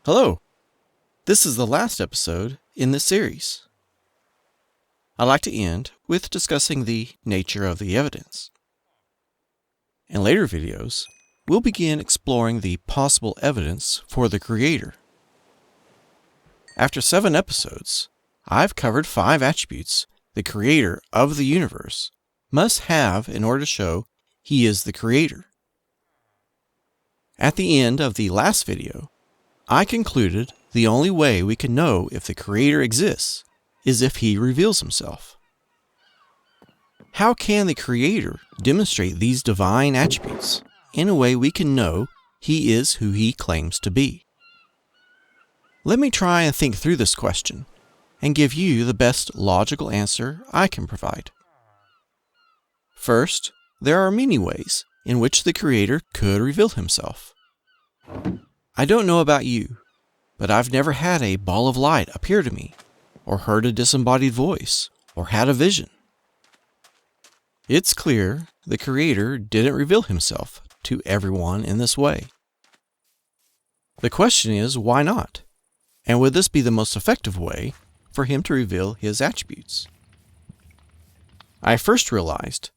Hello. This is the last episode in this series. I'd like to end with discussing the nature of the evidence. In later videos, we'll begin exploring the possible evidence for the Creator. After 7 episodes, I've covered 5 attributes the Creator of the universe must have in order to show He is the Creator. At the end of the last video, I concluded the only way we can know if the Creator exists is if He reveals Himself. How can the Creator demonstrate these divine attributes in a way we can know He is who He claims to be? Let me try and think through this question and give you the best logical answer I can provide. First, there are many ways in which the Creator could reveal Himself. I don't know about you, but I've never had a ball of light appear to me, or heard a disembodied voice, or had a vision. It's clear the Creator didn't reveal Himself to everyone in this way. The question is, why not? And would this be the most effective way for Him to reveal His attributes? I first realized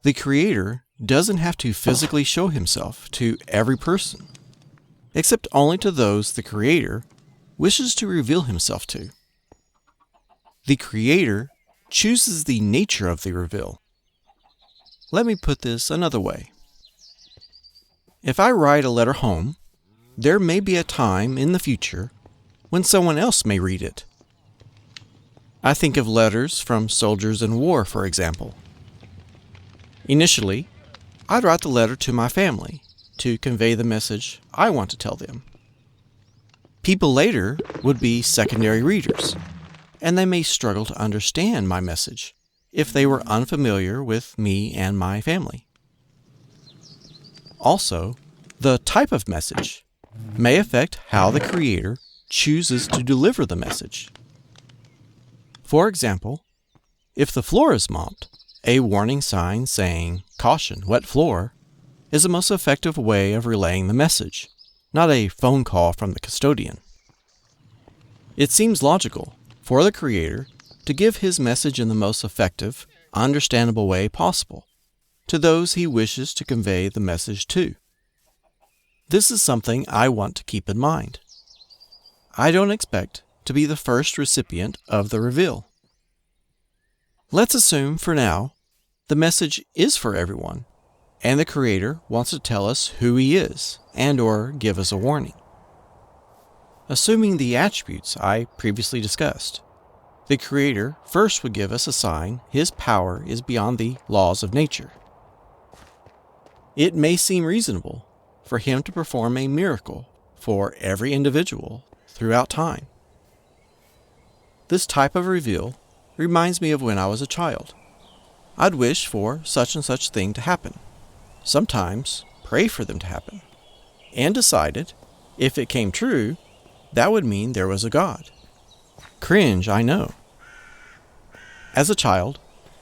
the Creator doesn't have to physically show Himself to every person, except only to those the Creator wishes to reveal Himself to. The Creator chooses the nature of the reveal. Let me put this another way. If I write a letter home, there may be a time in the future when someone else may read it. I think of letters from soldiers in war, for example. Initially, I'd write the letter to my family to convey the message I want to tell them. People later would be secondary readers, and they may struggle to understand my message if they were unfamiliar with me and my family. Also, the type of message may affect how the Creator chooses to deliver the message. For example, if the floor is mopped, a warning sign saying, "Caution, wet floor," is the most effective way of relaying the message, not a phone call from the custodian. It seems logical for the Creator to give His message in the most effective, understandable way possible to those He wishes to convey the message to. This is something I want to keep in mind. I don't expect to be the first recipient of the reveal. Let's assume, for now, the message is for everyone, and the Creator wants to tell us who He is and/or give us a warning. Assuming the attributes I previously discussed, the Creator first would give us a sign His power is beyond the laws of nature. It may seem reasonable for Him to perform a miracle for every individual throughout time. This type of reveal reminds me of when I was a child. I'd wish for such and such thing to happen, sometimes pray for them to happen, and decided, if it came true, that would mean there was a God. Cringe, I know. As a child,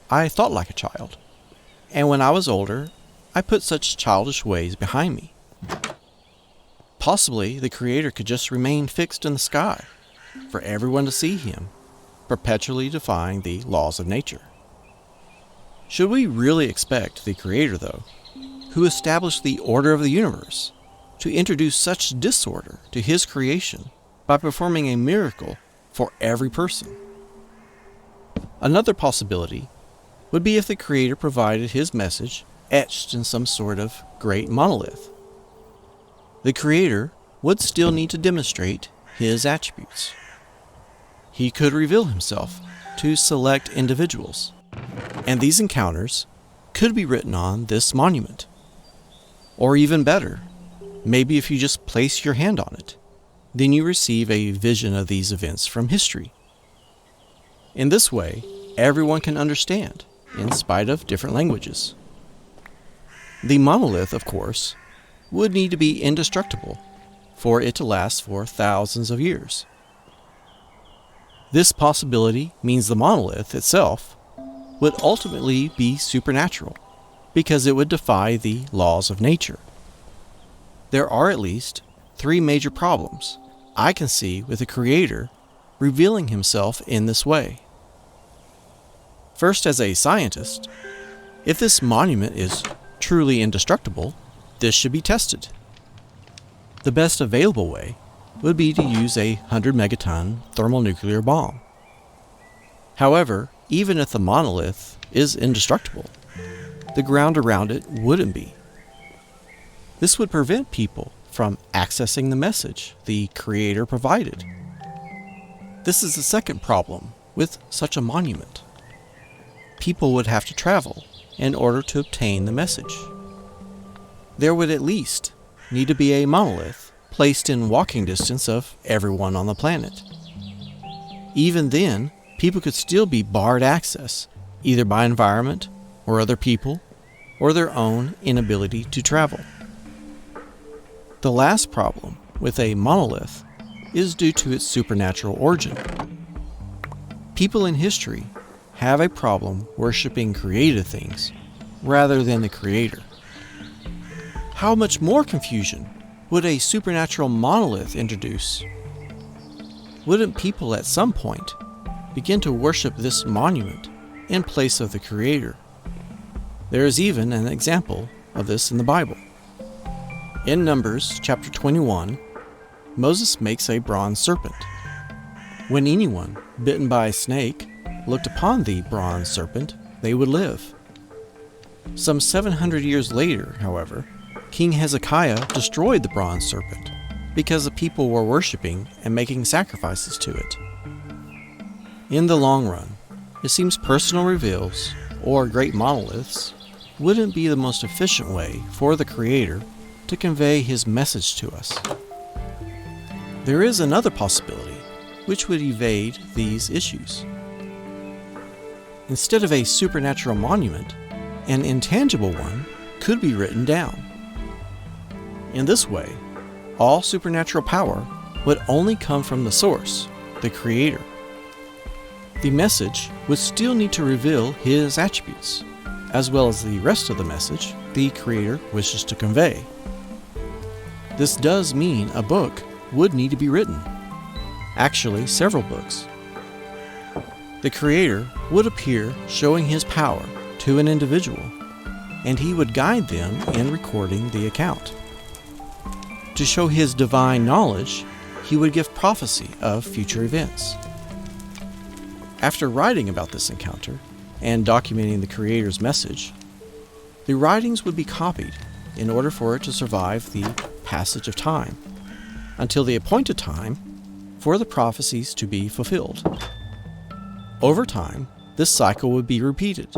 I thought like a child, and when I was older, I put such childish ways behind me. Possibly the Creator could just remain fixed in the sky for everyone to see Him, perpetually defying the laws of nature. Should we really expect the Creator, though, who established the order of the universe, to introduce such disorder to His creation by performing a miracle for every person? Another possibility would be if the Creator provided His message etched in some sort of great monolith. The Creator would still need to demonstrate His attributes. He could reveal Himself to select individuals, and these encounters could be written on this monument. Or even better, maybe if you just place your hand on it, then you receive a vision of these events from history. In this way, everyone can understand, in spite of different languages. The monolith, of course, would need to be indestructible for it to last for thousands of years. This possibility means the monolith itself would ultimately be supernatural, because it would defy the laws of nature. There are at least 3 major problems I can see with the Creator revealing himself in this way. First, as a scientist, if this monument is truly indestructible, this should be tested. The best available way would be to use a 100 megaton thermonuclear bomb. However, even if the monolith is indestructible, the ground around it wouldn't be. This would prevent people from accessing the message the Creator provided. This is the second problem with such a monument. People would have to travel in order to obtain the message. There would at least need to be a monolith placed in walking distance of everyone on the planet. Even then, people could still be barred access, either by environment or other people, or their own inability to travel. The last problem with a monolith is due to its supernatural origin. People in history have a problem worshiping created things rather than the Creator. How much more confusion would a supernatural monolith introduce? Wouldn't people at some point begin to worship this monument in place of the Creator? There is even an example of this in the Bible. In Numbers chapter 21, Moses makes a bronze serpent. When anyone bitten by a snake looked upon the bronze serpent, they would live. Some 700 years later, however, King Hezekiah destroyed the bronze serpent because the people were worshiping and making sacrifices to it. In the long run, it seems personal reveals, or great monoliths, wouldn't be the most efficient way for the Creator to convey His message to us. There is another possibility which would evade these issues. Instead of a supernatural monument, an intangible one could be written down. In this way, all supernatural power would only come from the source, the Creator. The message would still need to reveal His attributes, as well as the rest of the message the Creator wishes to convey. This does mean a book would need to be written. Actually, several books. The Creator would appear showing His power to an individual, and He would guide them in recording the account. To show His divine knowledge, He would give prophecy of future events. After writing about this encounter and documenting the Creator's message, the writings would be copied in order for it to survive the passage of time, until the appointed time for the prophecies to be fulfilled. Over time, this cycle would be repeated.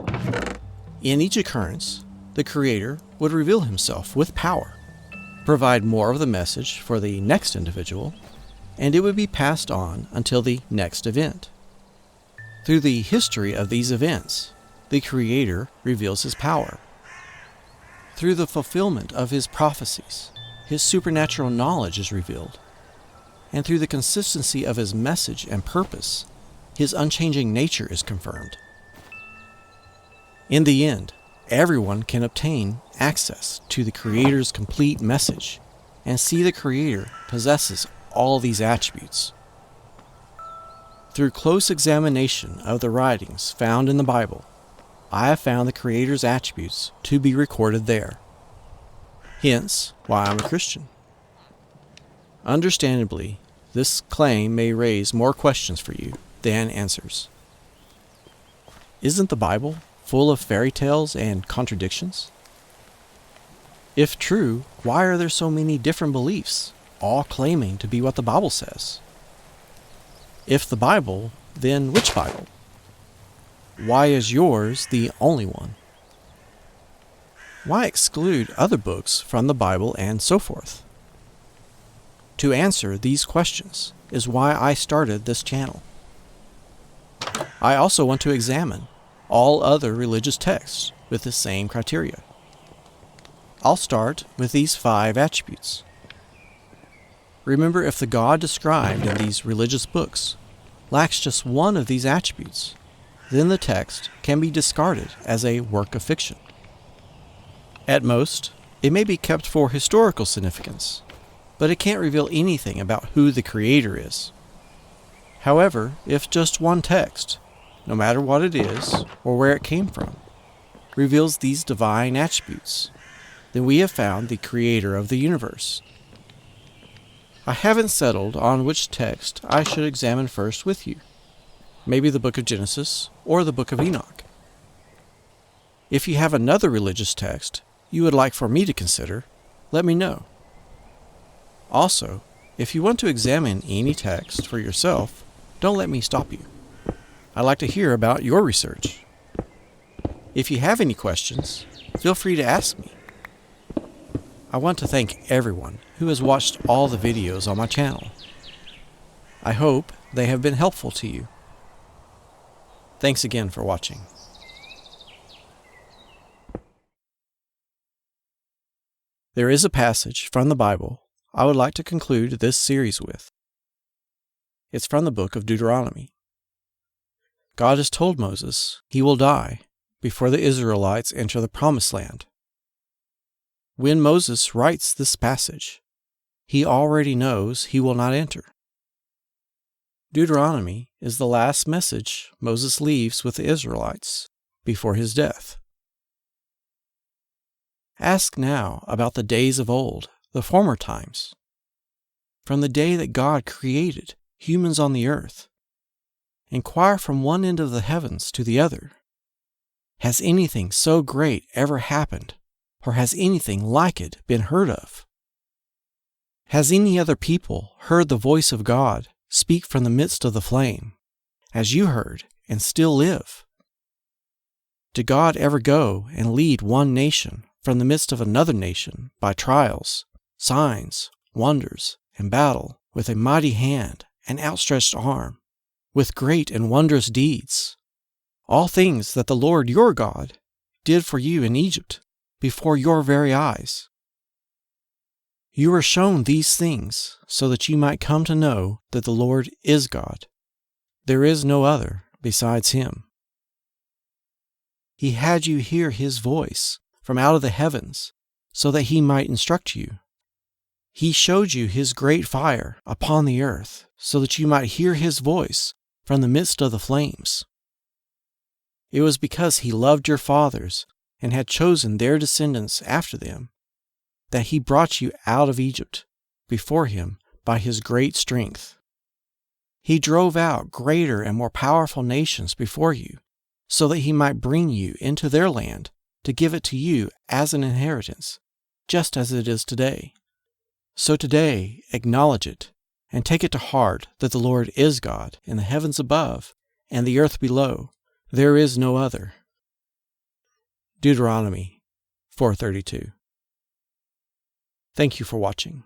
In each occurrence, the Creator would reveal Himself with power, provide more of the message for the next individual, and it would be passed on until the next event. Through the history of these events, the Creator reveals His power. Through the fulfillment of His prophecies, His supernatural knowledge is revealed. And through the consistency of His message and purpose, His unchanging nature is confirmed. In the end, everyone can obtain access to the Creator's complete message and see the Creator possesses all these attributes. Through close examination of the writings found in the Bible, I have found the Creator's attributes to be recorded there. Hence, why I'm a Christian. Understandably, this claim may raise more questions for you than answers. Isn't the Bible full of fairy tales and contradictions? If true, why are there so many different beliefs, all claiming to be what the Bible says? If the Bible, then which Bible? Why is yours the only one? Why exclude other books from the Bible and so forth? To answer these questions is why I started this channel. I also want to examine all other religious texts with the same criteria. I'll start with these 5 attributes. Remember, if the God described in these religious books lacks just one of these attributes, then the text can be discarded as a work of fiction. At most, it may be kept for historical significance, but it can't reveal anything about who the Creator is. However, if just one text, no matter what it is or where it came from, reveals these divine attributes, then we have found the Creator of the universe. I haven't settled on which text I should examine first with you. Maybe the book of Genesis or the book of Enoch. If you have another religious text you would like for me to consider, let me know. Also, if you want to examine any text for yourself, don't let me stop you. I'd like to hear about your research. If you have any questions, feel free to ask me. I want to thank everyone who has watched all the videos on my channel. I hope they have been helpful to you. Thanks again for watching. There is a passage from the Bible I would like to conclude this series with. It's from the book of Deuteronomy. God has told Moses he will die before the Israelites enter the Promised Land. When Moses writes this passage, he already knows he will not enter. Deuteronomy is the last message Moses leaves with the Israelites before his death. Ask now about the days of old, the former times, from the day that God created humans on the earth. Inquire from one end of the heavens to the other. Has anything so great ever happened, or has anything like it been heard of? Has any other people heard the voice of God speak from the midst of the flame, as you heard and still live? Did God ever go and lead one nation from the midst of another nation by trials, signs, wonders, and battle, with a mighty hand and outstretched arm, with great and wondrous deeds, all things that the Lord your God did for you in Egypt before your very eyes? You were shown these things so that you might come to know that the Lord is God. There is no other besides Him. He had you hear His voice from out of the heavens so that He might instruct you. He showed you His great fire upon the earth so that you might hear His voice from the midst of the flames. It was because He loved your fathers and had chosen their descendants after them that He brought you out of Egypt before Him by His great strength. He drove out greater and more powerful nations before you so that He might bring you into their land to give it to you as an inheritance, just as it is today. So today, acknowledge it and take it to heart that the Lord is God in the heavens above and the earth below. There is no other. Deuteronomy 4:32. Thank you for watching.